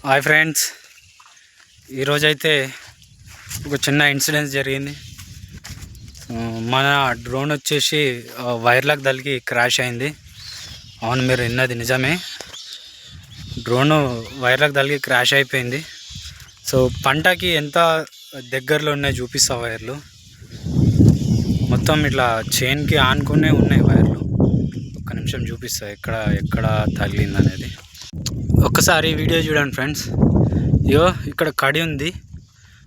Hi friends, ఈరోజైతే ఒక చిన్న ఇన్సిడెంట్ జరిగింది. మన డ్రోన్ వచ్చేసి వైర్లకు తగిలి క్రాష్ అయింది. అవును, మీరు విన్నది నిజమే. డ్రోను వైర్లకు తగిలి క్రాష్ అయిపోయింది. సో పంటకి ఎంత దగ్గరలో ఉన్నాయి చూపిస్తా. వైర్లు మొత్తం ఇట్లా చైన్కి ఆనుకునే ఉన్నాయి వైర్లు. ఒక్క నిమిషం చూపిస్తా ఎక్కడ తగిలింది అనేది. ఒక్కసారి వీడియో చూడండి ఫ్రెండ్స్. ఇగో ఇక్కడ కడి ఉంది,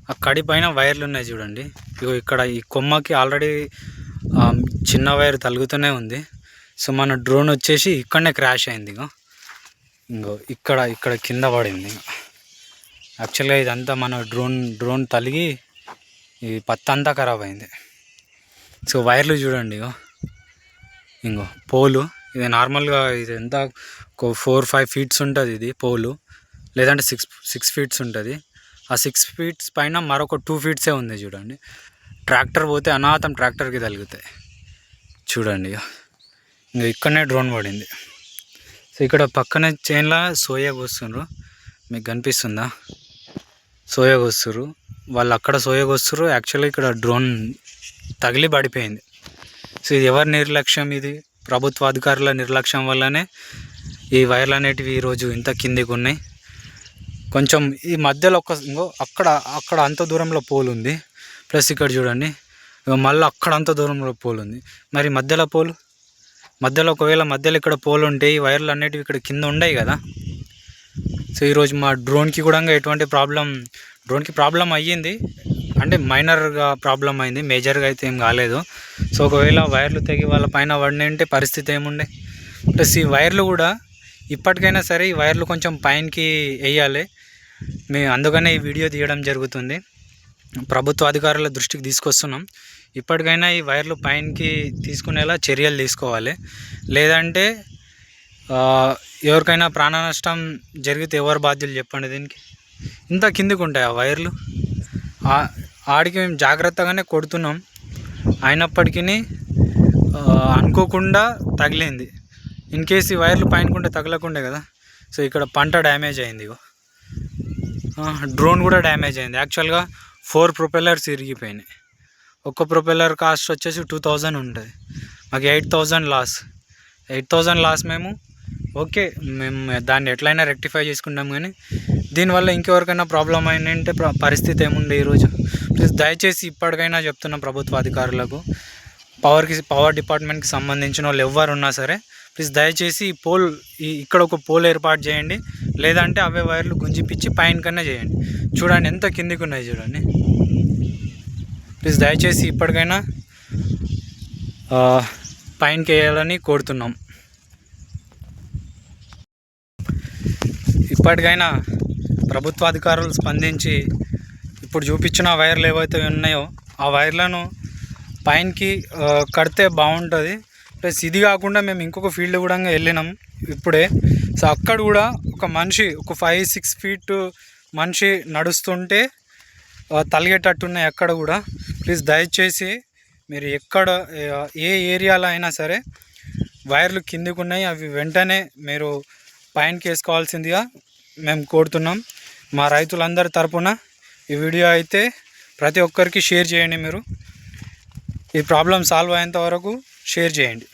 ఆ కడి పైన వైర్లు ఉన్నాయి చూడండి. ఇగో ఇక్కడ ఈ కొమ్మకి ఆల్రెడీ చిన్న వైర్ తగులుతూనే ఉంది. సో మన డ్రోన్ వచ్చేసి ఇక్కడనే క్రాష్ అయింది. ఇంకో ఇక్కడ కింద పడింది. యాక్చువల్గా ఇదంతా మన డ్రోన్ తలిగి ఈ పత్తంతా ఖరాబ్ అయింది. సో వైర్లు చూడండి. ఇంకో పోలు, ఇది నార్మల్గా ఇది ఎంత 4-5 ఫీట్స్ ఉంటుంది ఇది పోలు, లేదంటే 6 ఫీట్స్ ఉంటుంది. ఆ 6 ఫీట్స్ పైన మరొక 2 ఫీట్సే ఉంది చూడండి. ట్రాక్టర్ పోతే అనాథం ట్రాక్టర్కి తగులుతాయి చూడండి. ఇంకా ఇక్కడనే డ్రోన్ పడింది. సో ఇక్కడ పక్కనే చైన్లో సోయా కోస్తున్నారు, మీకు కనిపిస్తుందా? సోయా కోస్తున్నారు వాళ్ళు, అక్కడ సోయా కోస్తున్నారు. యాక్చువల్గా ఇక్కడ డ్రోన్ తగిలి పడిపోయింది. సో ఇది ఎవరి నిర్లక్ష్యం? ఇది ప్రభుత్వ అధికారుల నిర్లక్ష్యం వల్లనే ఈ వైర్లు అనేటివి ఈరోజు ఇంత కిందికి ఉన్నాయి. కొంచెం ఈ మధ్యలో అక్కడ అంత దూరంలో పోల్ ఉంది, ప్లస్ ఇక్కడ చూడండి మళ్ళీ అక్కడ అంత దూరంలో పోల్ ఉంది. మరి మధ్యలో ఒకవేళ ఇక్కడ పోల్ ఉంటే ఈ వైర్లు అనేటివి ఇక్కడ కింద ఉండవు కదా. సో ఈరోజు మా డ్రోన్కి కూడా ఎటువంటి ప్రాబ్లం అయ్యింది అంటే మైనర్గా ప్రాబ్లం అయింది, మేజర్గా అయితే ఏం కాలేదు. సో ఒకవేళ వైర్లు తెగి వాళ్ళ పైన పడినంటే పరిస్థితి ఏముండే. ప్లస్ ఈ వైర్లు కూడా ఇప్పటికైనా సరే ఈ వైర్లు కొంచెం పైనకి వేయాలి. అందుకనే ఈ వీడియో తీయడం జరుగుతుంది. ప్రభుత్వ అధికారుల దృష్టికి తీసుకొస్తున్నాం. ఇప్పటికైనా ఈ వైర్లు పైనకి తీసుకునేలా చర్యలు తీసుకోవాలి. లేదంటే ఎవరికైనా ప్రాణ నష్టం జరిగితే ఎవరు బాధ్యులు చెప్పండి దీనికి? ఇంత కిందికి ఉంటాయి ఆ వైర్లు. ఆడికి మేము జాగ్రత్తగానే కొడుతున్నాం, అయినప్పటికీ అనుకోకుండా తగిలింది. ఇన్ కేసు ఈ వైర్లు పైనకుంటే తగలకుండే కదా. సో ఇక్కడ పంట డ్యామేజ్ అయింది, డ్రోన్ కూడా డ్యామేజ్ అయింది. యాక్చువల్గా 4 ప్రొపెల్లర్స్ ఇరిగిపోయినాయి. ఒక్క ప్రొపెల్లర్ కాస్ట్ వచ్చేసి 2000 ఉంటుంది. మాకు 8000 లాస్. మేము దాన్ని ఎట్లయినా రెక్టిఫై చేసుకుంటాం. కానీ దీనివల్ల ఇంకెవరికైనా ప్రాబ్లం అయిందంటే పరిస్థితి ఏముండే ఈరోజు. ప్లీజ్ దయచేసి ఇప్పటికైనా చెప్తున్న ప్రభుత్వ అధికారులకు, పవర్ డిపార్ట్మెంట్కి సంబంధించిన వాళ్ళు ఎవరు ఉన్నా సరే ప్లీజ్ దయచేసి ఇక్కడ ఒక పోల్ ఏర్పాటు చేయండి. లేదంటే అవే వైర్లు గుంజిపిచ్చి పైన కన్నా చేయండి. చూడండి ఎంత కిందికి ఉన్నాయి చూడండి. ప్లీజ్ దయచేసి ఇప్పటికైనా పైనకి వేయాలని కోరుతున్నాం. ఇప్పటికైనా ప్రభుత్వ అధికారులు స్పందించి ఇప్పుడు చూపించిన వైర్లు ఏవైతే ఉన్నాయో ఆ వైర్లను పైనకి కడితే బాగుంటుంది. ప్లస్ ఇది కాకుండా మేము ఇంకొక ఫీల్డ్ కూడా వెళ్ళినాం ఇప్పుడే. సో అక్కడ కూడా ఒక 5-6 ఫీట్ మనిషి నడుస్తుంటే తలిగేటట్టున్నాయి అక్కడ కూడా. ప్లీజ్ దయచేసి మీరు ఏ ఏరియాలో అయినా సరే వైర్లు కిందికి ఉన్నాయి, అవి వెంటనే మీరు పైనకి వేసుకోవాల్సిందిగా మేము కోరుతున్నాం. మా రైతులందరి తరపున ఈ వీడియో అయితే ప్రతి ఒక్కరికి షేర్ చేయండి. మీరు ఈ ప్రాబ్లం సాల్వ్ అయ్యేంత వరకు షేర్ చేయండి.